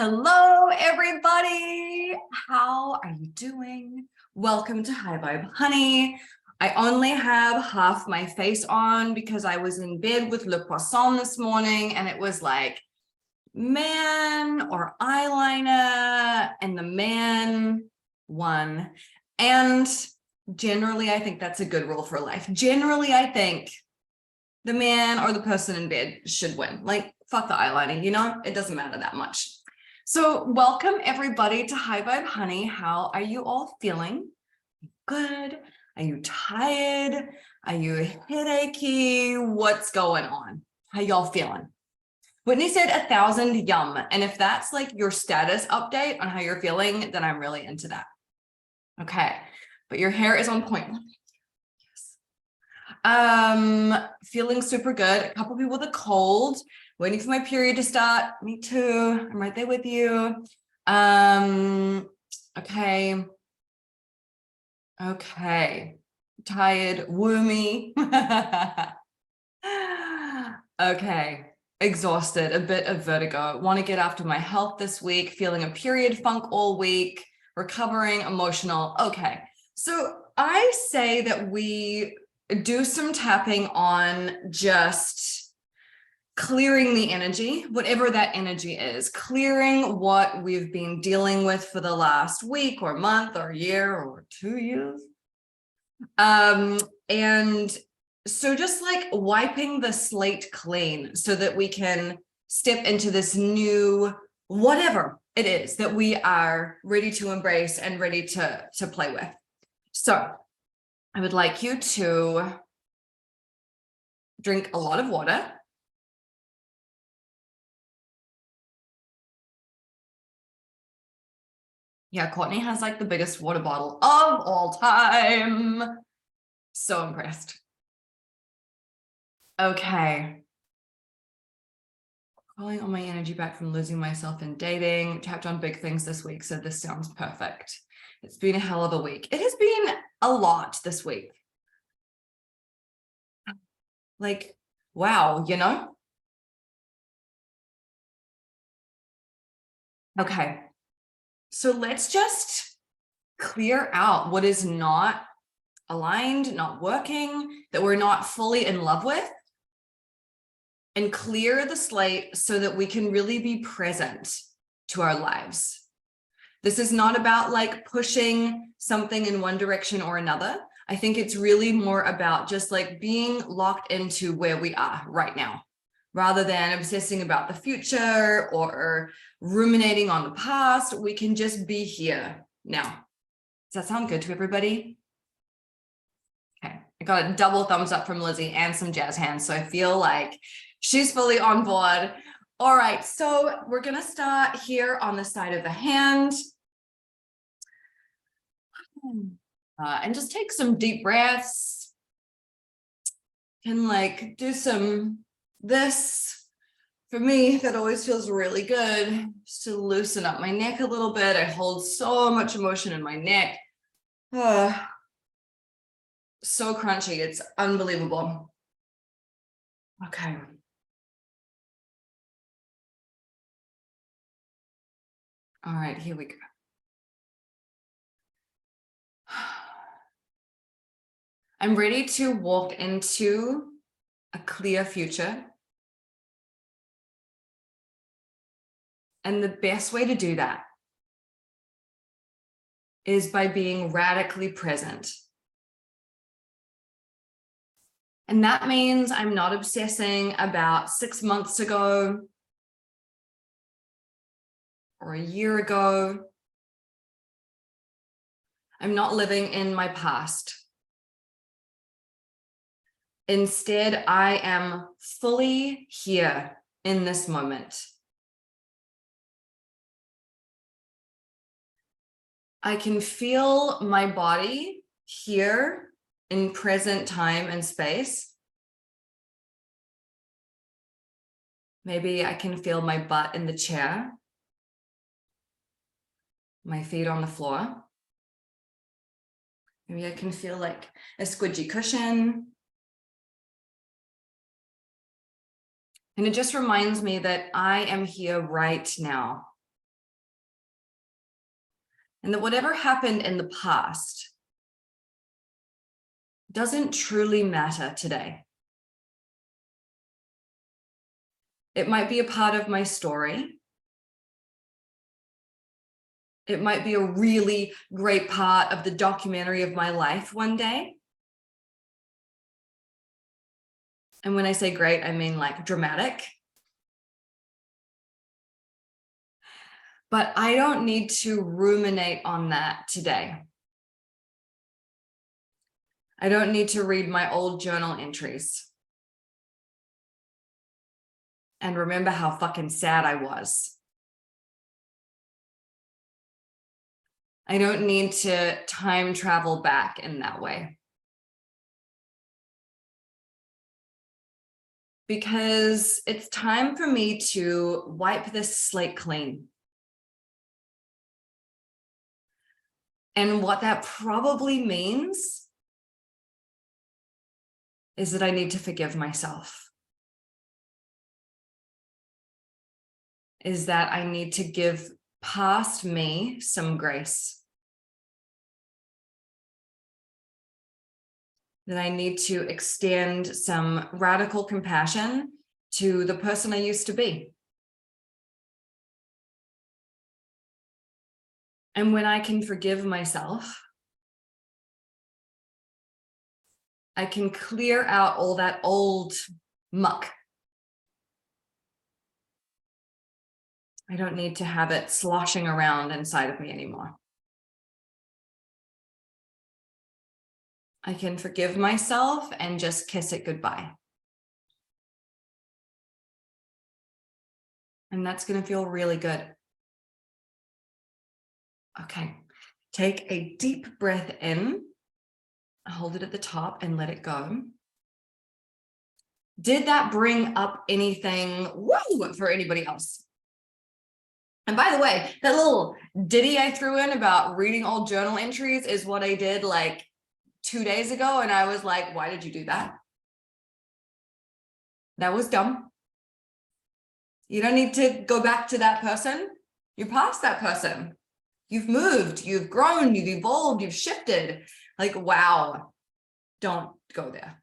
Hello, everybody. How are you doing? Welcome to High Vibe Honey. I only have half my face on because I was in bed with Le Poisson this morning and it was like man or eyeliner, and the man won. And generally, I think that's a good rule for life. Generally, I think the man or the person in bed should win. Like, fuck the eyeliner, it doesn't matter that much. So welcome everybody to High Vibe Honey. How are you all feeling? Good? Are you tired? Are you headachy? What's going on? How y'all feeling? Whitney said 1,000 yum. And if that's like your status update on how you're feeling, then I'm really into that. Okay. But your hair is on point. Yes. Feeling super good. A couple people with a cold. Waiting for my period to start. Me too. I'm right there with you. Okay. Tired, woomy. Okay. Exhausted, a bit of vertigo. Want to get after my health this week. Feeling a period funk all week. Recovering, emotional. Okay. So I say that we do some tapping on just clearing the energy, whatever that energy is, clearing what we've been dealing with for the last week or month or year or 2 years. And so just like wiping the slate clean so that we can step into this new, whatever it is that we are ready to embrace and ready to play with. So I would like you to drink a lot of water. Yeah, Courtney has like the biggest water bottle of all time. So impressed. Okay. Calling all my energy back from losing myself in dating. Tapped on big things this week, so this sounds perfect. It's been a hell of a week. It has been a lot this week. Like, wow, Okay. So let's just clear out what is not aligned, not working, that we're not fully in love with, and clear the slate so that we can really be present to our lives. This is not about like pushing something in one direction or another. I think it's really more about just like being locked into where we are right now, rather than obsessing about the future or ruminating on the past. We can just be here now. Does that sound good to everybody? Okay, I got a double thumbs up from Lizzie and some jazz hands, so I feel like she's fully on board. All right, so we're gonna start here on the side of the hand. And just take some deep breaths. Can like do this. For me, that always feels really good, just to loosen up my neck a little bit. I hold so much emotion in my neck. So crunchy, it's unbelievable. Okay. All right, here we go. I'm ready to walk into a clear future. And the best way to do that is by being radically present. And that means I'm not obsessing about 6 months ago or a year ago. I'm not living in my past. Instead, I am fully here in this moment. I can feel my body here in present time and space. Maybe I can feel my butt in the chair, my feet on the floor. Maybe I can feel like a squidgy cushion. And it just reminds me that I am here right now. And that whatever happened in the past doesn't truly matter today. It might be a part of my story. It might be a really great part of the documentary of my life one day. And when I say great, I mean like dramatic. But I don't need to ruminate on that today. I don't need to read my old journal entries and remember how fucking sad I was. I don't need to time travel back in that way. Because it's time for me to wipe this slate clean. And what that probably means is that I need to forgive myself. Is that I need to give past me some grace. That I need to extend some radical compassion to the person I used to be. And when I can forgive myself, I can clear out all that old muck. I don't need to have it sloshing around inside of me anymore. I can forgive myself and just kiss it goodbye. And that's going to feel really good. Okay, take a deep breath in, hold it at the top and let it go. Did that bring up anything woo for anybody else? And by the way, that little ditty I threw in about reading old journal entries is what I did like 2 days ago. And I was like, why did you do that? That was dumb. You don't need to go back to that person. You're past that person. You've moved, you've grown, you've evolved, you've shifted. Like, wow, don't go there.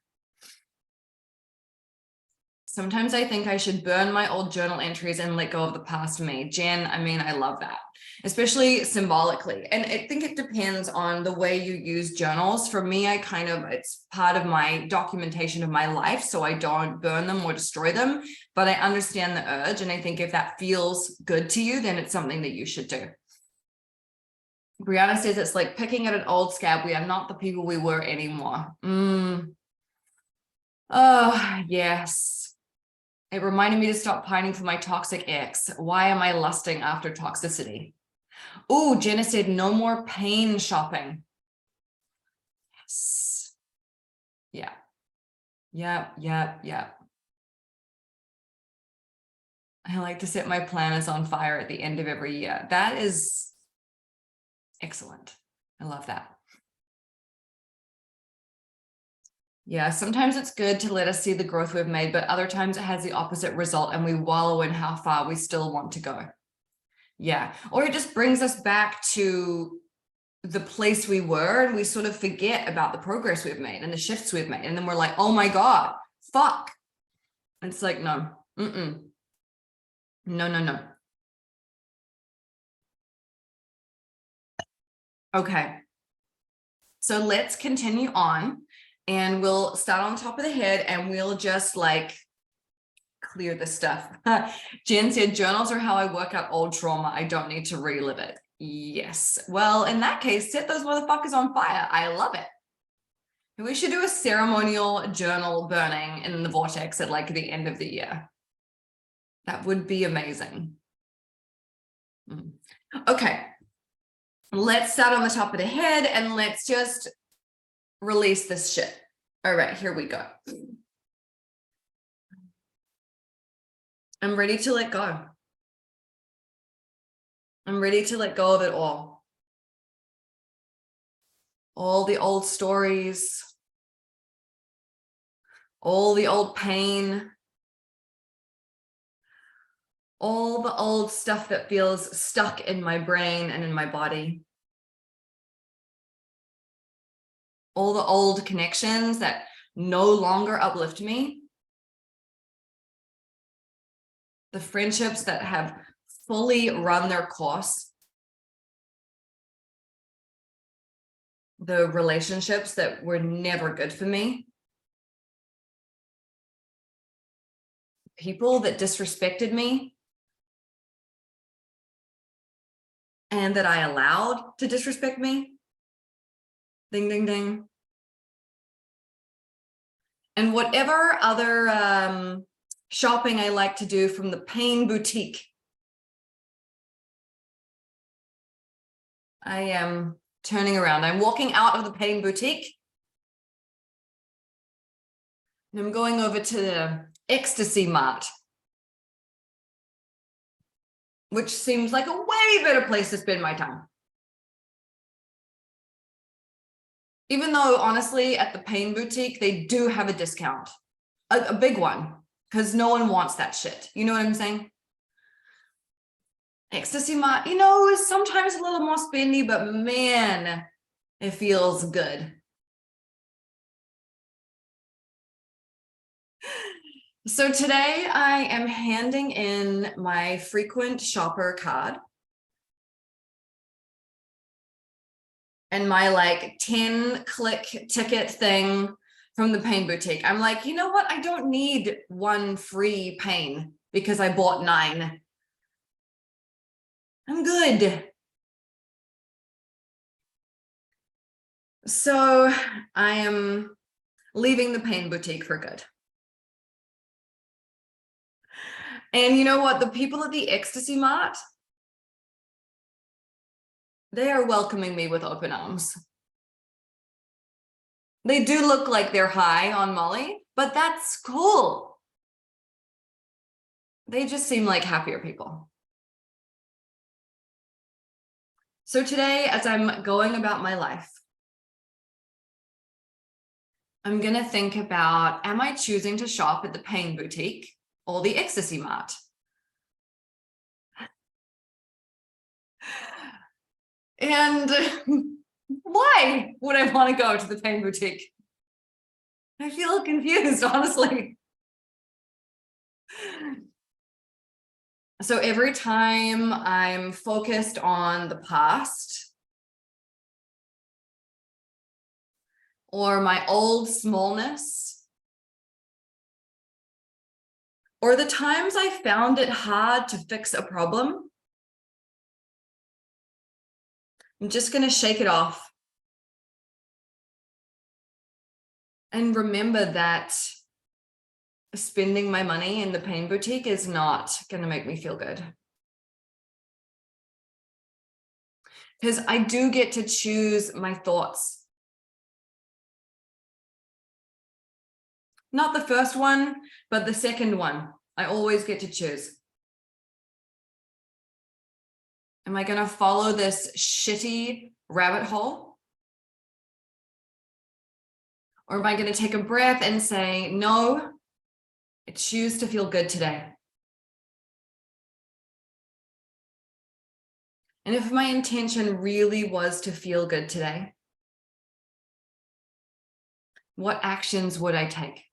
Sometimes I think I should burn my old journal entries and let go of the past me. Jen, I mean, I love that, especially symbolically. And I think it depends on the way you use journals. For me, it's part of my documentation of my life, so I don't burn them or destroy them, but I understand the urge. And I think if that feels good to you, then it's something that you should do. Brianna says it's like picking at an old scab. We are not the people we were anymore. Oh, yes. It reminded me to stop pining for my toxic ex. Why am I lusting after toxicity? Oh, Jenna said no more pain shopping. Yes. Yeah. Yeah. I like to set my planners on fire at the end of every year. That is excellent. I love that. Yeah, sometimes it's good to let us see the growth we've made, but other times it has the opposite result and we wallow in how far we still want to go. Yeah, or it just brings us back to the place we were and we sort of forget about the progress we've made and the shifts we've made. And then we're like, oh my God, fuck. And it's like, no, no. Okay, so let's continue on and we'll start on top of the head and we'll just like clear the stuff. Jen said, journals are how I work out old trauma. I don't need to relive it. Yes. Well, in that case, set those motherfuckers on fire. I love it. We should do a ceremonial journal burning in the Vortex at like the end of the year. That would be amazing. Okay. Let's start on the top of the head and let's just release this shit. All right, here we go. I'm ready to let go. I'm ready to let go of it all. All the old stories, all the old pain, all the old stuff that feels stuck in my brain and in my body. all the old connections that no longer uplift me, the friendships that have fully run their course, the relationships that were never good for me, people that disrespected me and that I allowed to disrespect me. Ding, ding, ding. And whatever other shopping I like to do from the Pain Boutique. I am turning around. I'm walking out of the Pain Boutique. And I'm going over to the Ecstasy Mart, which seems like a way better place to spend my time. Even though, honestly, at the Pain Boutique, they do have a discount, a big one, because no one wants that shit. You know what I'm saying? Ecstasy Mart, you know, is sometimes a little more spendy, but man, it feels good. So today I am handing in my frequent shopper card and my like 10-click ticket thing from the Pain Boutique. I'm like, you know what? I don't need one free pain because I bought 9. I'm good. So I am leaving the Pain Boutique for good. And you know what? The people at the Ecstasy Mart, they are welcoming me with open arms. They do look like they're high on Molly, but that's cool. They just seem like happier people. So today, as I'm going about my life, I'm going to think about, am I choosing to shop at the Pain Boutique or the Ecstasy Mart? And why would I want to go to the Pain Boutique? I feel confused, honestly. So every time I'm focused on the past or my old smallness, or the times I found it hard to fix a problem, I'm just going to shake it off and remember that spending my money in the Pain Boutique is not going to make me feel good. Because I do get to choose my thoughts. Not the first one, but the second one. I always get to choose. Am I going to follow this shitty rabbit hole? Or am I going to take a breath and say, no, I choose to feel good today? And if my intention really was to feel good today, what actions would I take?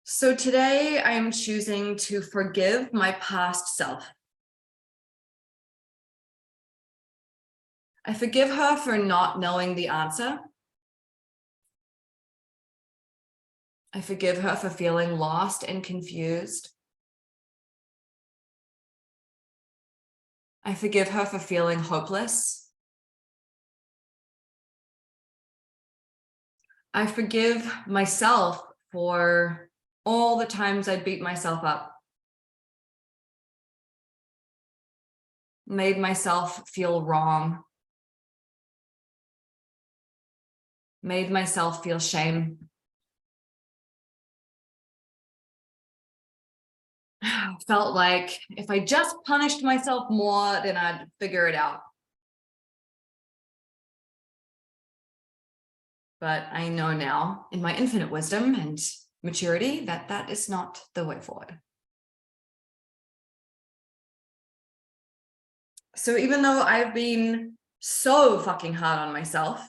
So today I'm choosing to forgive my past self. I forgive her for not knowing the answer. I forgive her for feeling lost and confused. I forgive her for feeling hopeless. I forgive myself for all the times I beat myself up, made myself feel wrong, made myself feel shame. Felt like if I just punished myself more, then I'd figure it out. But I know now, in my infinite wisdom and maturity, that that is not the way forward. So even though I've been so fucking hard on myself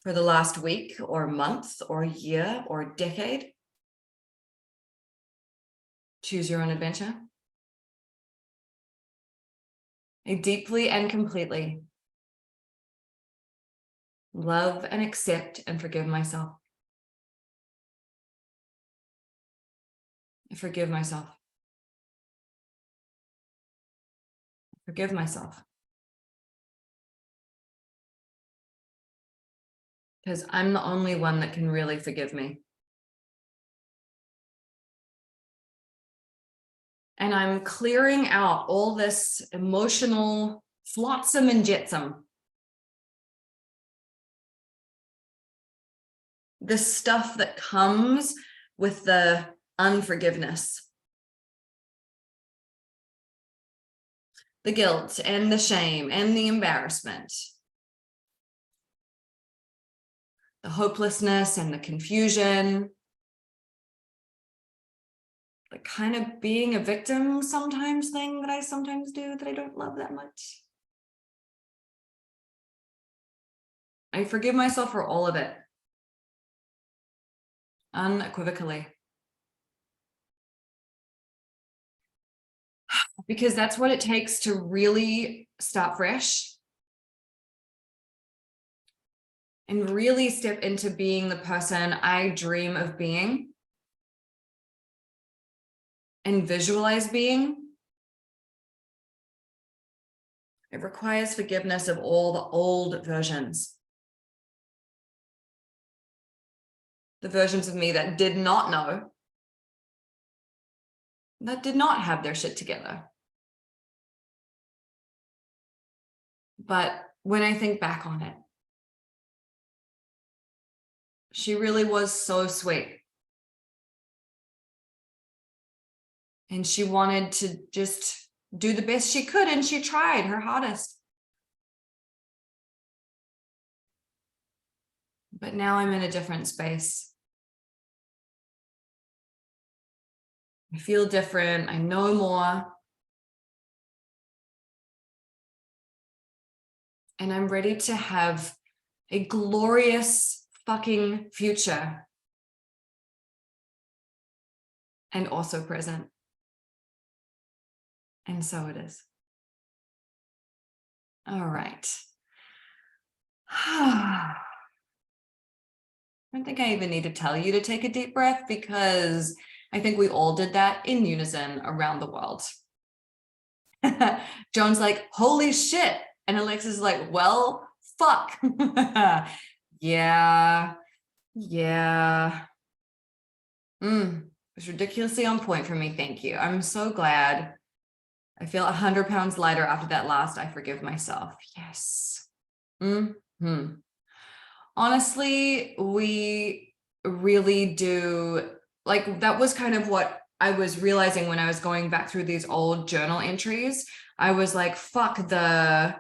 for the last week or month or year or decade. Choose your own adventure. I deeply and completely love and accept and forgive myself. I forgive myself. Forgive myself. Because I'm the only one that can really forgive me. And I'm clearing out all this emotional flotsam and jetsam. The stuff that comes with the unforgiveness. The guilt and the shame and the embarrassment. The hopelessness and the confusion. The kind of being a victim sometimes thing that I sometimes do that I don't love that much. I forgive myself for all of it. Unequivocally. Because that's what it takes to really start fresh and really step into being the person I dream of being and visualize being. It requires forgiveness of all the old versions. The versions of me that did not know, that did not have their shit together. But when I think back on it, she really was so sweet. And she wanted to just do the best she could, and she tried her hardest. But now I'm in a different space. I feel different. I know more. And I'm ready to have a glorious fucking future. And also present. And so it is. All right. I don't think I even need to tell you to take a deep breath, because I think we all did that in unison around the world. Joan's like, holy shit. And Alexis is like, well, fuck. Yeah. It's ridiculously on point for me. Thank you. I'm so glad. I feel 100 pounds lighter after that last I forgive myself. Yes. Honestly, we really do. Like, that was kind of what I was realizing when I was going back through these old journal entries. I was like, fuck, the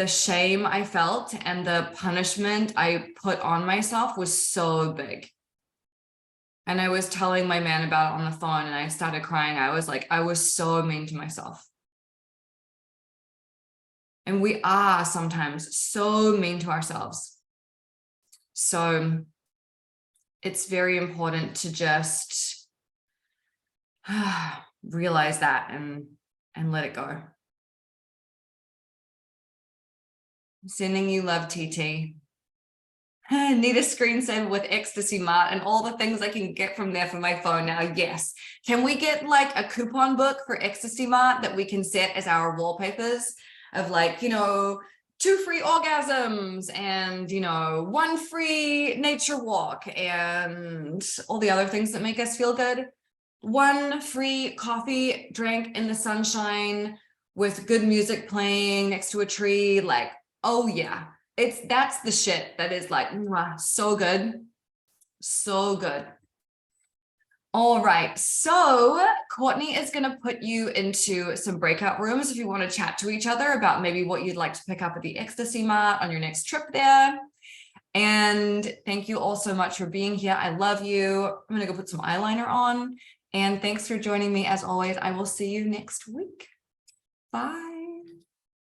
shame I felt and the punishment I put on myself was so big. And I was telling my man about it on the phone, and I started crying. I was like, I was so mean to myself. And we are sometimes so mean to ourselves. So it's very important to just realize that and let it go. I'm sending you love, TT. Need a screensaver with Ecstasy Mart and all the things I can get from there for my phone now. Yes. Can we get like a coupon book for Ecstasy Mart that we can set as our wallpapers of, like, 2 free orgasms and, 1 free nature walk and all the other things that make us feel good. 1 free coffee drank in the sunshine with good music playing next to a tree. Like, oh yeah. That's the shit that is like, so good. So good. All right. So Courtney is going to put you into some breakout rooms if you want to chat to each other about maybe what you'd like to pick up at the Ecstasy Mart on your next trip there. And thank you all so much for being here. I love you. I'm going to go put some eyeliner on. And thanks for joining me as always. I will see you next week. Bye.